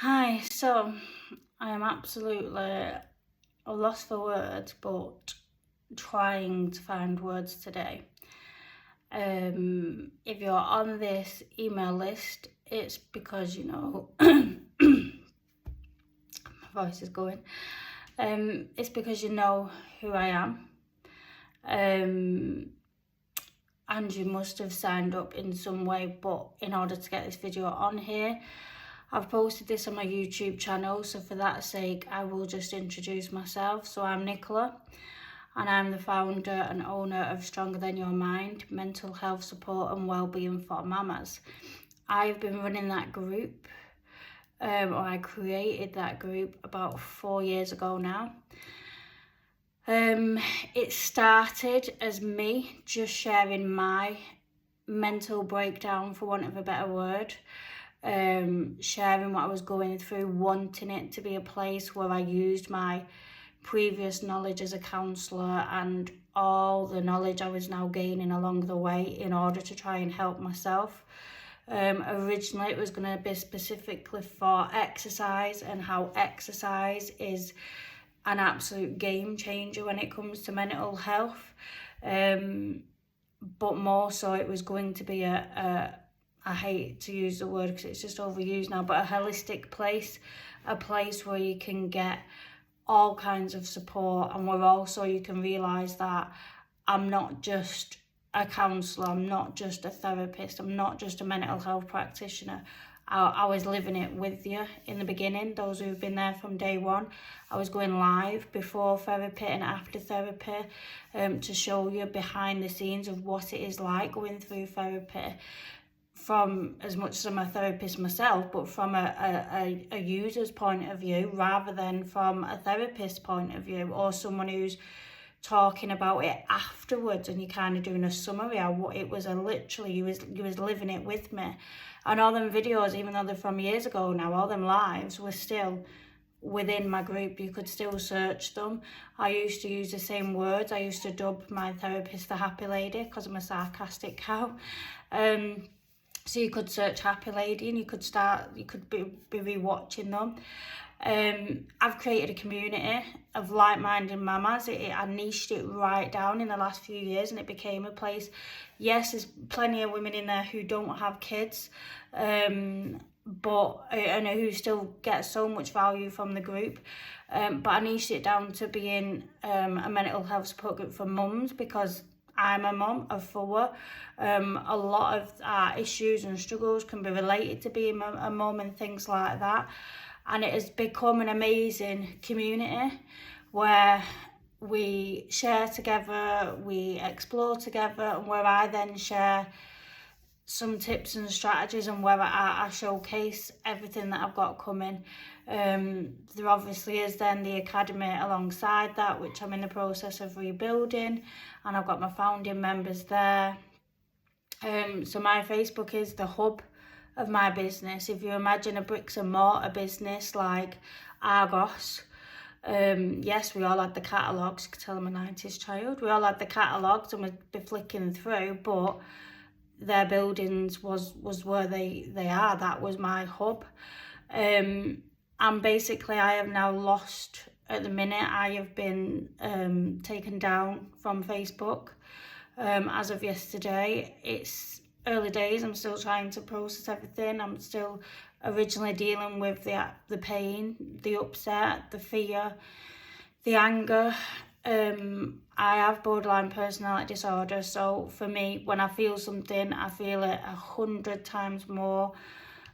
Hi, so I am absolutely lost for words, but trying to find words today. If you're on this email list, it's because my voice is going. It's because you know who I am. And you must have signed up in some way, but in order to get this video on here, I've posted this on my YouTube channel, so for that sake I will just introduce myself. So I'm Nicola and I'm the founder and owner of Stronger Than Your Mind, mental health support and wellbeing for mamas. I've been running that group, or I created that group about 4 years ago now. It started as me just sharing my mental breakdown, for want of a better word, sharing what I was going through, wanting it to be a place where I used my previous knowledge as a counsellor and all the knowledge I was now gaining along the way in order to try and help myself. Originally it was going to be specifically for exercise and how exercise is an absolute game changer when it comes to mental health, but more so it was going to be I hate to use the word because it's just overused now, but a holistic place, a place where you can get all kinds of support, and where also you can realise that I'm not just a counsellor, I'm not just a therapist, I'm not just a mental health practitioner. I was living it with you in the beginning, those who've been there from day one. I was going live before therapy and after therapy, to show you behind the scenes of what it is like going through therapy, from, as much as I'm a therapist myself, but from a user's point of view rather than from a therapist's point of view, or someone who's talking about it afterwards and you're kind of doing a summary of what it was. Literally you was living it with me. And all them videos, even though they're from years ago now, all them lives were still within my group. You could still search them. I used to use the same words. I used to dub my therapist the happy lady because I'm a sarcastic cow. So you could search happy lady and you could be rewatching them. I've created a community of like-minded mamas. I niched it right down in the last few years and it became a place. Yes, there's plenty of women in there who don't have kids, but and who still get so much value from the group. But I niched it down to being a mental health support group for mums, because I'm a mum of 4. A lot of our issues and struggles can be related to being a mum and things like that. And it has become an amazing community where we share together, we explore together, and where I then share some tips and strategies, and where I showcase everything that I've got coming. There obviously is then the academy alongside that, which I'm in the process of rebuilding, and I've got my founding members there. So my Facebook is the hub of my business. If you imagine a bricks and mortar business like Argos, yes, we all had the catalogues. You could tell I'm a 90s child. We all had the catalogues and we'd be flicking through, but their buildings was where they are. That was my hub. And basically I have now lost, at the minute, I have been taken down from Facebook as of yesterday. It's early days. I'm still trying to process everything. I'm still originally dealing with the pain, the upset, the fear, the anger. I have borderline personality disorder, so for me, when I feel something, I feel it 100 times more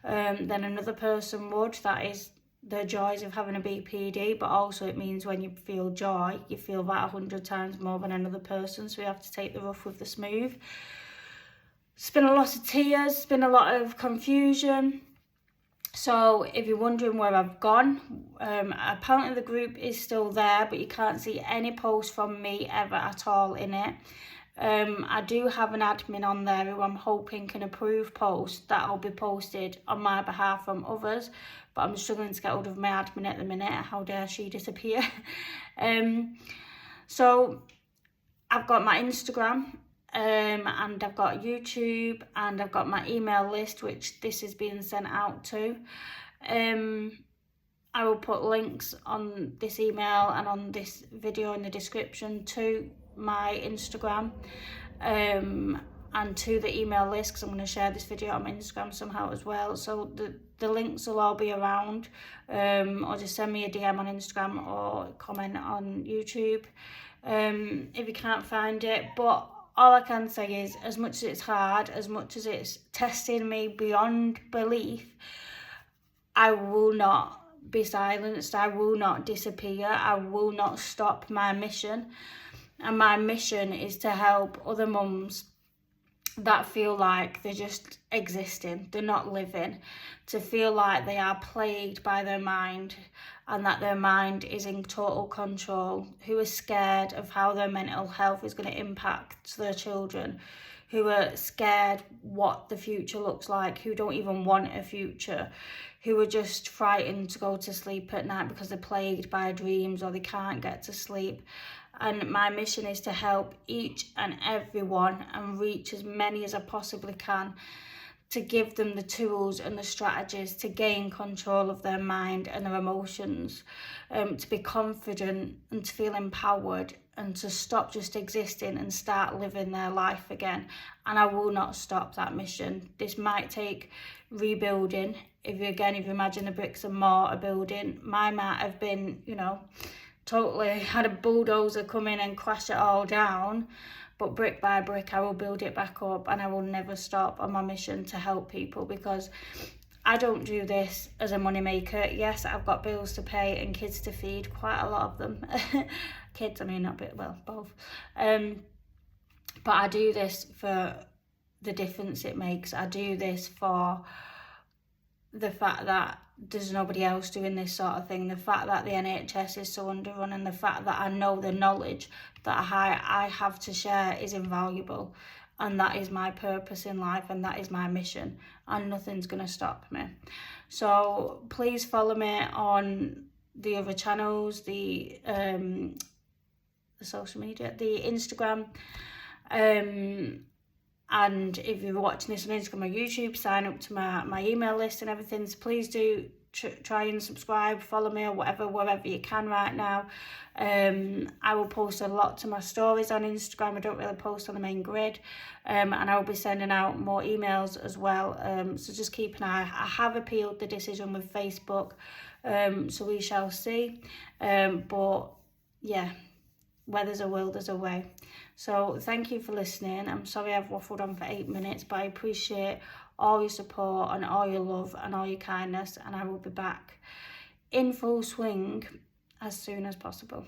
than another person would. That is the joys of having a BPD, but also it means when you feel joy, you feel that 100 times more than another person. So we have to take the rough with the smooth. It's been a lot of tears, it's been a lot of confusion. So if you're wondering where I've gone, apparently the group is still there, but you can't see any posts from me ever at all in it. I do have an admin on there who I'm hoping can approve posts that will be posted on my behalf from others, but I'm struggling to get hold of my admin at the minute. How dare she disappear? So I've got my Instagram. and I've got YouTube, and I've got my email list, which this is being sent out to. I will put links on this email and on this video in the description to my Instagram and to the email list, because I'm going to share this video on my Instagram somehow as well. So the links will all be around, or just send me a DM on Instagram or comment on YouTube if you can't find it. But all I can say is, as much as it's hard, as much as it's testing me beyond belief, I will not be silenced. I will not disappear. I will not stop my mission. And my mission is to help other mums that feel like they're just existing, they're not living, to feel like they are plagued by their mind and that their mind is in total control, who are scared of how their mental health is going to impact their children, who are scared what the future looks like, who don't even want a future, who are just frightened to go to sleep at night because they're plagued by dreams or they can't get to sleep. And my mission is to help each and every one and reach as many as I possibly can, to give them the tools and the strategies to gain control of their mind and their emotions, to be confident and to feel empowered and to stop just existing and start living their life again. And I will not stop that mission. This might take rebuilding. If you imagine a bricks and mortar building, mine might have been, totally had a bulldozer come in and crash it all down, but brick by brick I will build it back up, and I will never stop on my mission to help people, because I don't do this as a money maker. Yes, I've got bills to pay and kids to feed, quite a lot of them. Kids, I mean, not bit, well, both. But I do this for the difference it makes. I do this for the fact that there's nobody else doing this sort of thing, the fact that the NHS is so underrun, and the fact that I know the knowledge that I have to share is invaluable, and that is my purpose in life, and that is my mission, and nothing's going to stop me. So please follow me on the other channels, the social media, the Instagram, and if you're watching this on Instagram or YouTube, sign up to my email list and everything. So please do try and subscribe, follow me, or wherever you can right now. I will post a lot to my stories on Instagram. I don't really post on the main grid, and I will be sending out more emails as well. So just keep an eye. I have appealed the decision with Facebook, so we shall see. But yeah, where there's a will, there's a way. So thank you for listening. I'm sorry I've waffled on for 8 minutes, but I appreciate all your support and all your love and all your kindness, and I will be back in full swing as soon as possible.